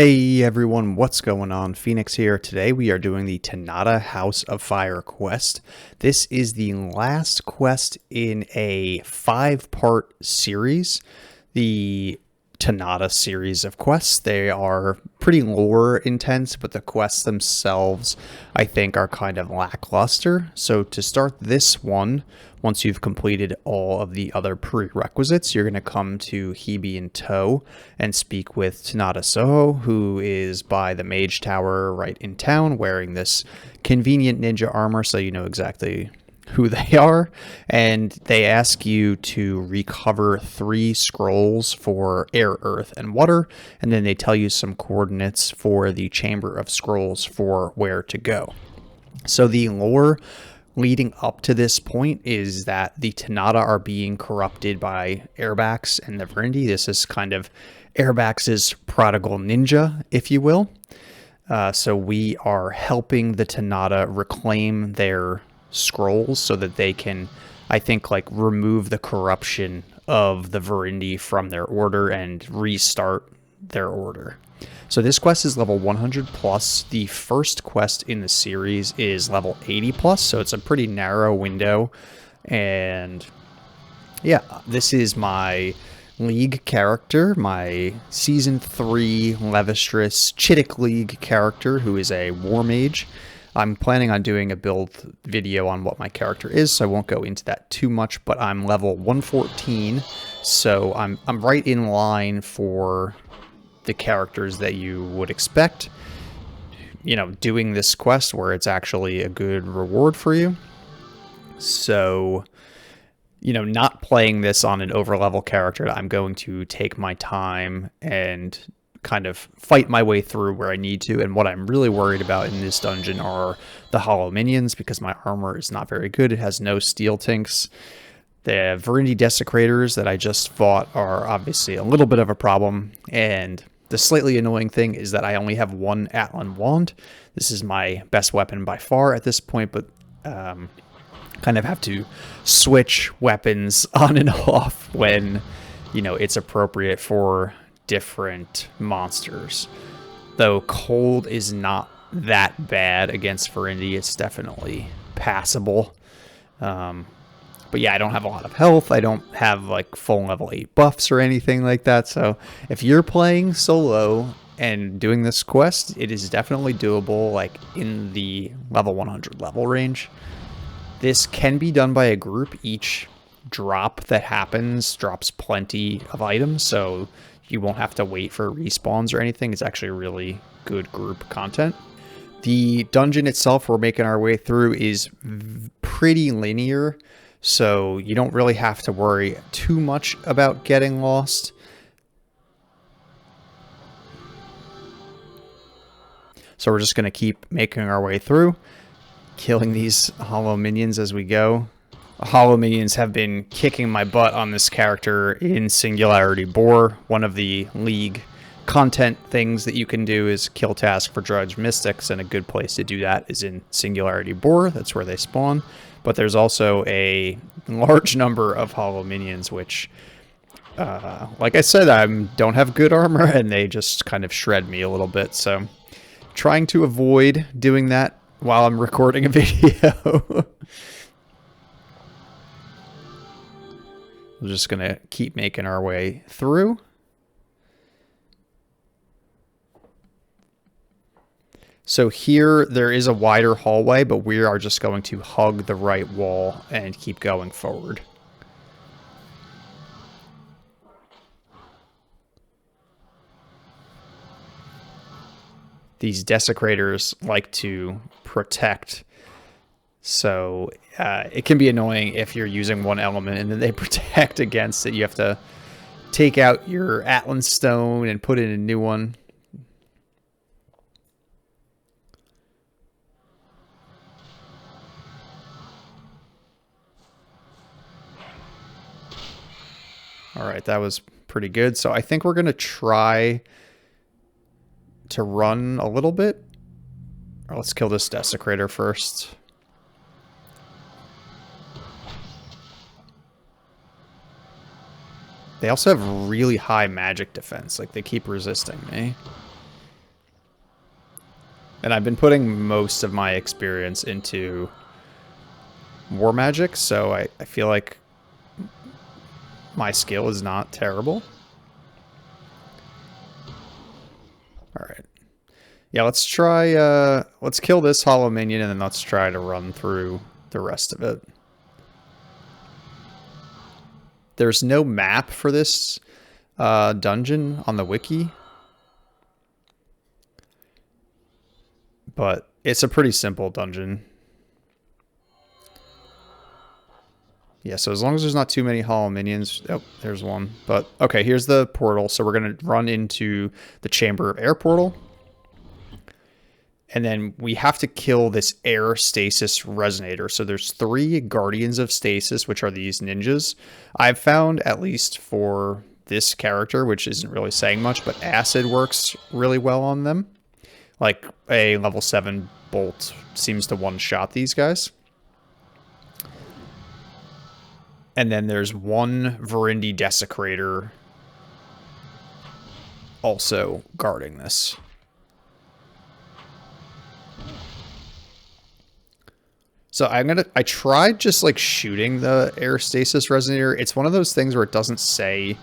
Hey everyone, what's going on? Phoenix here. Today we are doing the Tanada House of Fire quest. This is the last quest in a 5-part series. The Tanada series of quests. They are pretty lore intense, but the quests themselves, I think, are kind of lackluster. So to start this one, once you've completed all of the other prerequisites, you're going to come to Hebe in tow and speak with Tanada Soho, who is by the Mage Tower right in town, wearing this convenient ninja armor, so you know exactly who they are, and they ask you to recover 3 scrolls for air, earth, and water, and then they tell you some coordinates for the Chamber of Scrolls for where to go. So the lore leading up to this point is that the Tanada are being corrupted by Airbax and the Verindi. This is kind of Airbax's prodigal ninja, if you will. So we are helping the Tanada reclaim their scrolls so that they can, I think, like remove the corruption of the Verindi from their order and restart their order. So this quest is level 100 plus. The first quest in the series is level 80 plus, so it's a pretty narrow window. And yeah, this is my League character, my Season 3 Levistress Chittick League character, who is a War Mage. I'm planning on doing a build video on what my character is, so I won't go into that too much, but I'm level 114, so I'm right in line for the characters that you would expect, you know, doing this quest where it's actually a good reward for you. So, you know, not playing this on an overlevel character, I'm going to take my time and kind of fight my way through where I need to. And what I'm really worried about in this dungeon are the hollow minions, because my armor is not very good. It has no steel tinks. The Verindi Desecrators that I just fought are obviously a little bit of a problem, and the slightly annoying thing is that I only have one Atlan Wand. This is my best weapon by far at this point, but kind of have to switch weapons on and off when, you know, it's appropriate for different monsters. Though cold is not that bad against Verindi, it's definitely passable. But yeah, I don't have a lot of health. I don't have like full level 8 buffs or anything like that. So if you're playing solo and doing this quest, it is definitely doable, like in the level 100 level range. This can be done by a group. Each drop that happens drops plenty of items, so you won't have to wait for respawns or anything. It's actually really good group content. The dungeon itself we're making our way through is pretty linear, so you don't really have to worry too much about getting lost. So we're just going to keep making our way through, killing these hollow minions as we go. The hollow minions have been kicking my butt on this character in Singularity Boar. One of the League content things that you can do is kill task for Drudge Mystics, and a good place to do that is in Singularity Boar. That's where they spawn. But there's also a large number of hollow minions, which, like I said, I don't have good armor, and they just kind of shred me a little bit. So trying to avoid doing that while I'm recording a video. We're just going to keep making our way through. So here there is a wider hallway, but we are just going to hug the right wall and keep going forward. These desecrators like to protect, so it can be annoying if you're using one element and then they protect against it. You have to take out your Atlan Stone and put in a new one. All right, that was pretty good. So I think we're going to try to run a little bit. Or let's kill this Desecrator first. They also have really high magic defense. Like, they keep resisting me. And I've been putting most of my experience into war magic, so I feel like my skill is not terrible. Alright. Yeah, let's try, let's kill this hollow minion, and then let's try to run through the rest of it. There's no map for this dungeon on the wiki, but it's a pretty simple dungeon. Yeah, so as long as there's not too many hollow minions... Oh, there's one. But, okay, here's the portal. So we're going to run into the Chamber of Air portal. And then we have to kill this air stasis resonator. So there's 3 guardians of stasis, which are these ninjas. I've found, at least for this character, which isn't really saying much, but acid works really well on them. Like a level 7 bolt seems to one-shot these guys. And then there's 1 Verindi Desecrator also guarding this. So I tried just like shooting the air stasis resonator. It's one of those things where it doesn't say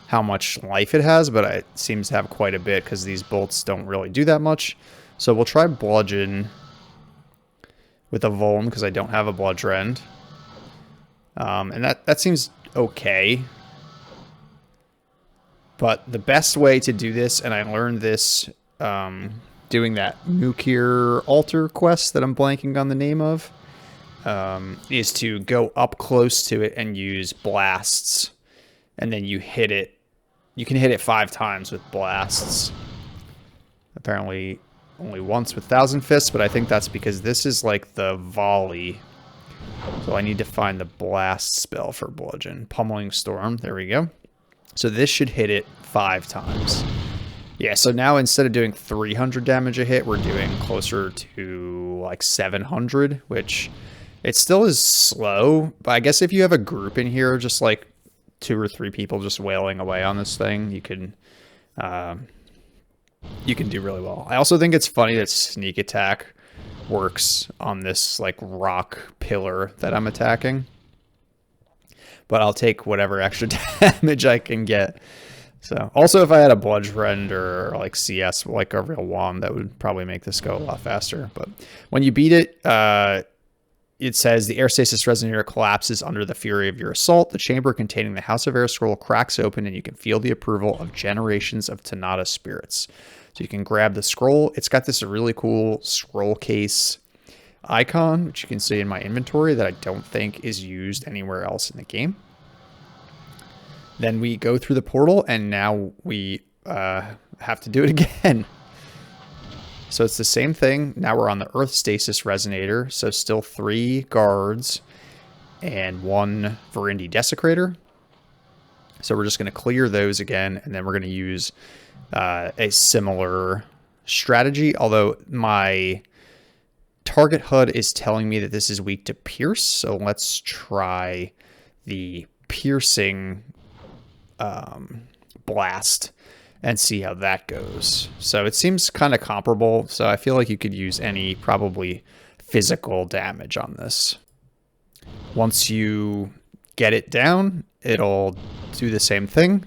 how much life it has, but it seems to have quite a bit because these bolts don't really do that much. So we'll try bludgeon with a Vuln because I don't have a bludgeon. And that seems okay. But the best way to do this, and I learned this doing that Mukir altar quest that I'm blanking on the name of, is to go up close to it and use blasts. And then you hit it. You can hit it 5 times with blasts. Apparently only once with Thousand Fists, but I think that's because this is like the volley. So I need to find the blast spell for bludgeon. Pummeling Storm. There we go. So this should hit it 5 times. Yeah, so now instead of doing 300 damage a hit, we're doing closer to like 700, which it still is slow. But I guess if you have a group in here, just like 2 or 3 people just wailing away on this thing, you can do really well. I also think it's funny that sneak attack works on this like rock pillar that I'm attacking. But I'll take whatever extra damage I can get. So also if I had a bludgeon or like CS, like a real wand, that would probably make this go a lot faster. But when you beat it, it says the air stasis resonator collapses under the fury of your assault. The chamber containing the House of Air scroll cracks open and you can feel the approval of generations of Tanada spirits. So you can grab the scroll. It's got this really cool scroll case icon, which you can see in my inventory, that I don't think is used anywhere else in the game. Then we go through the portal, and now we have to do it again. So it's the same thing. Now we're on the Earth Stasis Resonator, so still 3 guards and 1 Verindi Desecrator. So we're just going to clear those again, and then we're going to use a similar strategy, although my target HUD is telling me that this is weak to pierce, so let's try the piercing blast and see how that goes. So it seems kind of comparable, so I feel like you could use any probably physical damage on this. Once you get it down, it'll do the same thing.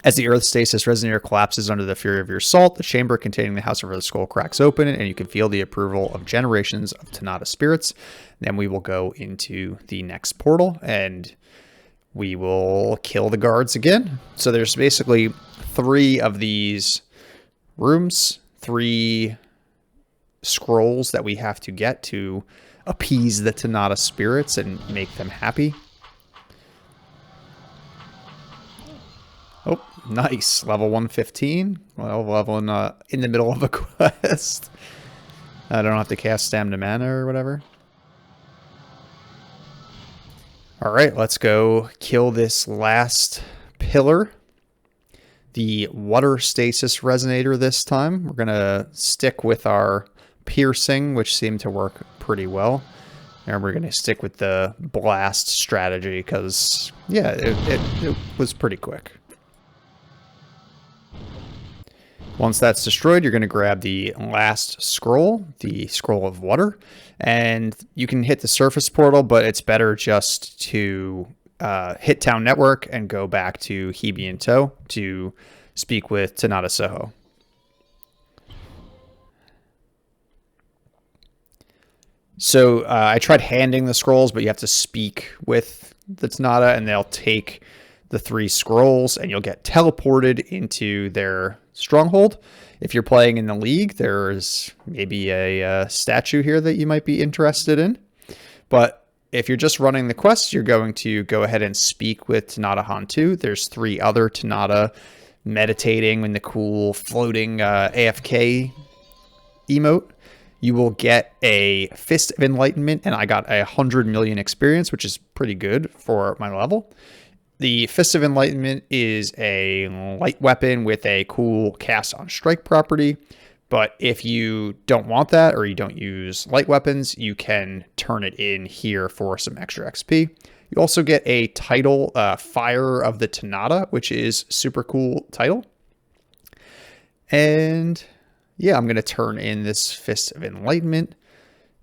As the Earth Stasis Resonator collapses under the fury of your assault, the chamber containing the House of Earth Skull cracks open, and you can feel the approval of generations of Tanada spirits. Then we will go into the next portal, and we will kill the guards again. So there's basically 3 of these rooms, 3 scrolls that we have to get to appease the Tanada spirits and make them happy. Oh, nice. Level 115. Well, level in the middle of a quest. I don't have to cast Stamina Mana or whatever. Alright, let's go kill this last pillar. The Water Stasis Resonator this time. We're going to stick with our piercing, which seemed to work pretty well. And we're going to stick with the blast strategy because, yeah, it was pretty quick. Once that's destroyed, you're going to grab the last scroll, the scroll of water, and you can hit the surface portal, but it's better just to hit town network and go back to Hebianto to speak with Tanada Soho. So I tried handing the scrolls, but you have to speak with the Tanada, and they'll take the 3 scrolls, and you'll get teleported into their stronghold. If you're playing in the league, there's maybe a statue here that you might be interested in. But if you're just running the quest, you're going to go ahead and speak with Tanada Hantu. There's 3 other Tanada meditating in the cool floating AFK emote. You will get a Fist of Enlightenment, and I got 100 million experience, which is pretty good for my level. The Fist of Enlightenment is a light weapon with a cool cast on strike property, but if you don't want that or you don't use light weapons, you can turn it in here for some extra XP. You also get a title, Fire of the Tanada, which is super cool title. And yeah, I'm going to turn in this Fist of Enlightenment.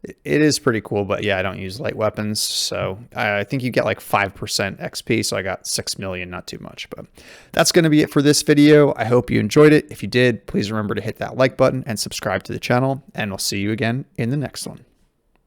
It is pretty cool, but yeah, I don't use light weapons. So I think you get like 5% XP. So I got 6 million, not too much, but that's going to be it for this video. I hope you enjoyed it. If you did, please remember to hit that like button and subscribe to the channel, and we'll see you again in the next one.